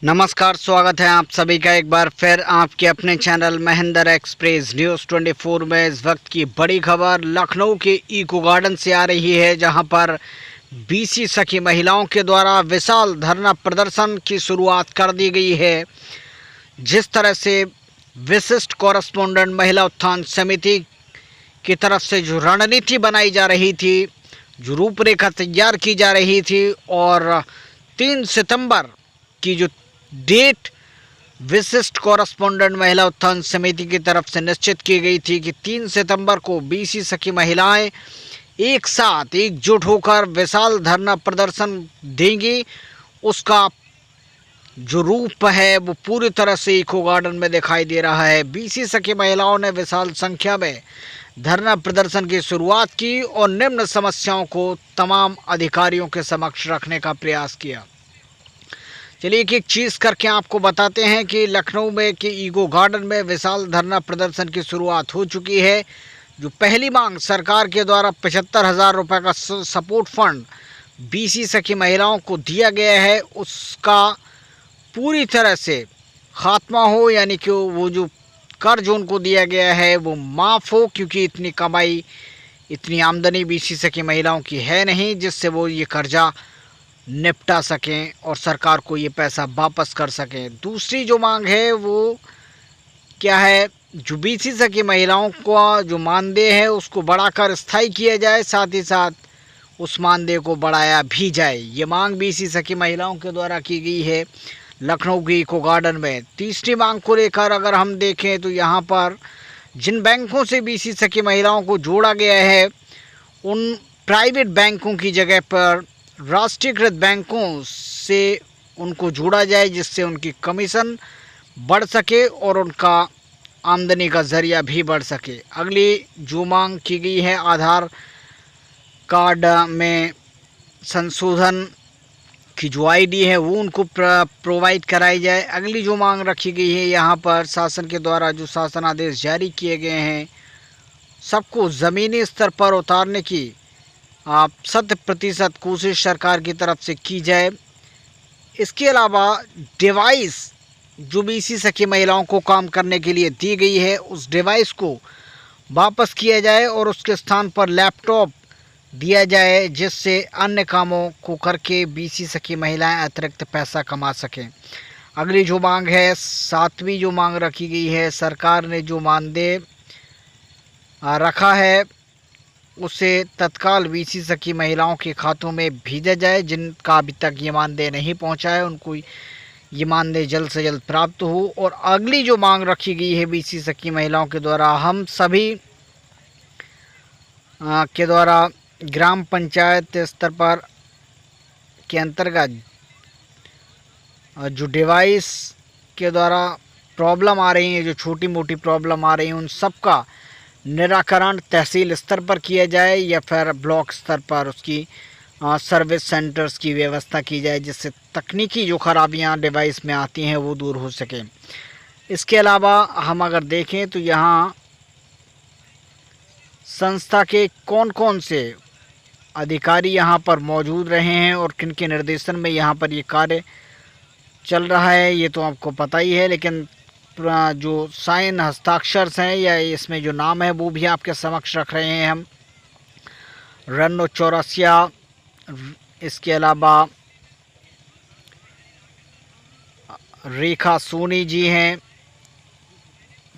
नमस्कार, स्वागत है आप सभी का एक बार फिर आपके अपने चैनल महेंद्र एक्सप्रेस न्यूज़ 24 में। इस वक्त की बड़ी खबर लखनऊ के इको गार्डन से आ रही है, जहां पर बीसी सखी महिलाओं के द्वारा विशाल धरना प्रदर्शन की शुरुआत कर दी गई है। जिस तरह से विशिष्ट कॉरेस्पोंडेंट महिला उत्थान समिति की तरफ से जो रणनीति बनाई जा रही थी, जो रूपरेखा तैयार की जा रही थी और 3 सितंबर की जो डेट विशिष्ट कॉरेस्पोंडेंट महिला उत्थान समिति की तरफ से निश्चित की गई थी कि 3 सितंबर को बीसी सखी महिलाएं एक साथ एकजुट होकर विशाल धरना प्रदर्शन देंगी। उसका जो रूप है वो पूरी तरह से इको गार्डन में दिखाई दे रहा है। बीसी सखी महिलाओं ने विशाल संख्या में धरना प्रदर्शन की शुरुआत की और निम्न समस्याओं को तमाम अधिकारियों के समक्ष रखने का प्रयास किया। चलिए एक एक चीज़ करके आपको बताते हैं कि लखनऊ में कि इको गार्डन में विशाल धरना प्रदर्शन की शुरुआत हो चुकी है। जो पहली मांग सरकार के द्वारा 75,000 रुपये का सपोर्ट फंड बीसी सखी महिलाओं को दिया गया है, उसका पूरी तरह से खात्मा हो, यानी कि वो जो कर्ज उनको दिया गया है वो माफ़ हो, क्योंकि इतनी कमाई इतनी आमदनी बीसी सखी महिलाओं की है नहीं जिससे वो ये कर्जा निपटा सकें और सरकार को ये पैसा वापस कर सकें। दूसरी जो मांग है वो क्या है, जो बीसी सखी महिलाओं का जो मानदेय है उसको बढ़ाकर स्थायी किया जाए, साथ ही साथ उस मानदेय को बढ़ाया भी जाए। ये मांग बीसी सखी महिलाओं के द्वारा की गई है लखनऊ के इको गार्डन में। तीसरी मांग को लेकर अगर हम देखें तो यहाँ पर जिन बैंकों से बीसी सखी महिलाओं को जोड़ा गया है उन प्राइवेट बैंकों की जगह पर राष्ट्रीयकृत बैंकों से उनको जोड़ा जाए, जिससे उनकी कमीशन बढ़ सके और उनका आमदनी का ज़रिया भी बढ़ सके। अगली जो मांग की गई है, आधार कार्ड में संशोधन की जो आईडी है वो उनको प्रोवाइड कराई जाए। अगली जो मांग रखी गई है, यहाँ पर शासन के द्वारा जो शासन आदेश जारी किए गए हैं सबको ज़मीनी स्तर पर उतारने की 100% कोशिश सरकार की तरफ से की जाए। इसके अलावा डिवाइस जो बीसी सखी महिलाओं को काम करने के लिए दी गई है उस डिवाइस को वापस किया जाए और उसके स्थान पर लैपटॉप दिया जाए, जिससे अन्य कामों को करके बीसी सखी महिलाएं अतिरिक्त पैसा कमा सकें। अगली जो मांग है, 7वीं जो मांग रखी गई है, सरकार ने जो मानदेय रखा है उसे तत्काल बीसी सखी महिलाओं के खातों में भेजा जाए। जिनका अभी तक ये मानदेय नहीं पहुंचा है उनको ये मानदेय जल्द से जल्द प्राप्त हो। और अगली जो मांग रखी गई है बीसी सखी महिलाओं के द्वारा, हम सभी के द्वारा ग्राम पंचायत स्तर पर के अंतर्गत जो डिवाइस के द्वारा प्रॉब्लम आ रही है, जो छोटी मोटी प्रॉब्लम आ रही है, उन सब का निराकरण तहसील स्तर पर किया जाए या फिर ब्लॉक स्तर पर उसकी सर्विस सेंटर्स की व्यवस्था की जाए, जिससे तकनीकी जो खराबियां डिवाइस में आती हैं वो दूर हो सके। इसके अलावा हम अगर देखें तो यहाँ संस्था के कौन कौन से अधिकारी यहाँ पर मौजूद रहे हैं और किन के निर्देशन में यहाँ पर ये कार्य चल रहा है ये तो आपको पता ही है, लेकिन जो साइन हस्ताक्षर हैं या इसमें जो नाम है वो भी आपके समक्ष रख रहे हैं हम। रन्नो चौरसिया, इसके अलावा रेखा सोनी जी हैं,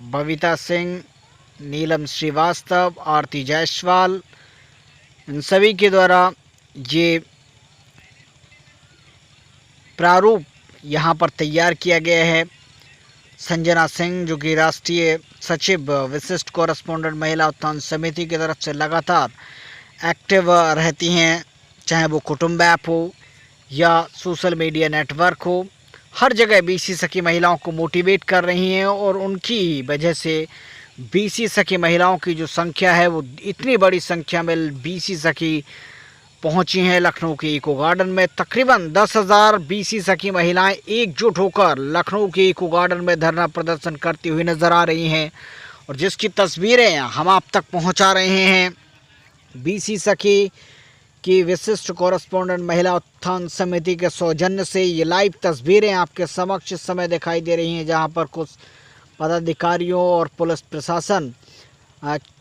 बबीता सिंह, नीलम श्रीवास्तव, आरती जायसवाल, इन सभी के द्वारा ये प्रारूप यहाँ पर तैयार किया गया है। संजना सिंह जो कि राष्ट्रीय सचिव विशिष्ट कॉरेस्पोंडेंट महिला उत्थान समिति की तरफ से लगातार एक्टिव रहती हैं, चाहे वो कुटुंब ऐप हो या सोशल मीडिया नेटवर्क हो, हर जगह बीसी सखी महिलाओं को मोटिवेट कर रही हैं और उनकी वजह से बीसी सखी महिलाओं की जो संख्या है वो इतनी बड़ी संख्या में बीसी सखी पहुंची हैं लखनऊ के इको गार्डन में। तकरीबन 10,000 बीसी सखी महिलाएं एकजुट होकर लखनऊ के इको गार्डन में धरना प्रदर्शन करती हुई नज़र आ रही हैं और जिसकी तस्वीरें हम आप तक पहुंचा रहे हैं। बीसी सखी की विशिष्ट कॉरेस्पॉन्डेंट महिला उत्थान समिति के सौजन्य से ये लाइव तस्वीरें आपके समक्ष इस समय दिखाई दे रही हैं, जहां पर कुछ पदाधिकारियों और पुलिस प्रशासन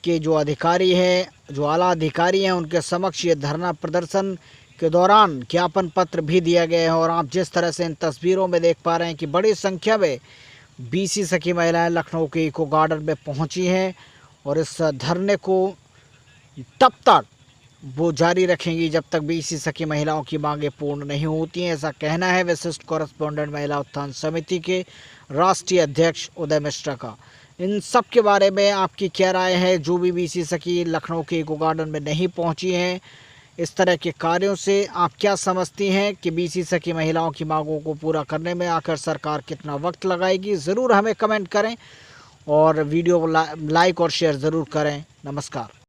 के जो अधिकारी हैं, जो आला अधिकारी हैं, उनके समक्ष ये धरना प्रदर्शन के दौरान ज्ञापन पत्र भी दिया गया है। और आप जिस तरह से इन तस्वीरों में देख पा रहे हैं कि बड़ी संख्या में बीसी सखी महिलाएं लखनऊ के इको गार्डन में पहुंची हैं और इस धरने को तब तक वो जारी रखेंगी जब तक बीसी सखी महिलाओं की मांगें पूर्ण नहीं होती हैं। ऐसा कहना है विशिष्ट कॉरेस्पॉन्डेंट महिला उत्थान समिति के राष्ट्रीय अध्यक्ष उदय मिश्रा का। इन सब के बारे में आपकी क्या राय है? जो भी बीसी सखी लखनऊ के इको गार्डन में नहीं पहुंची हैं, इस तरह के कार्यों से आप क्या समझती हैं कि बीसी सखी महिलाओं की मांगों को पूरा करने में आखिर सरकार कितना वक्त लगाएगी? ज़रूर हमें कमेंट करें और वीडियो को लाइक और शेयर ज़रूर करें। नमस्कार।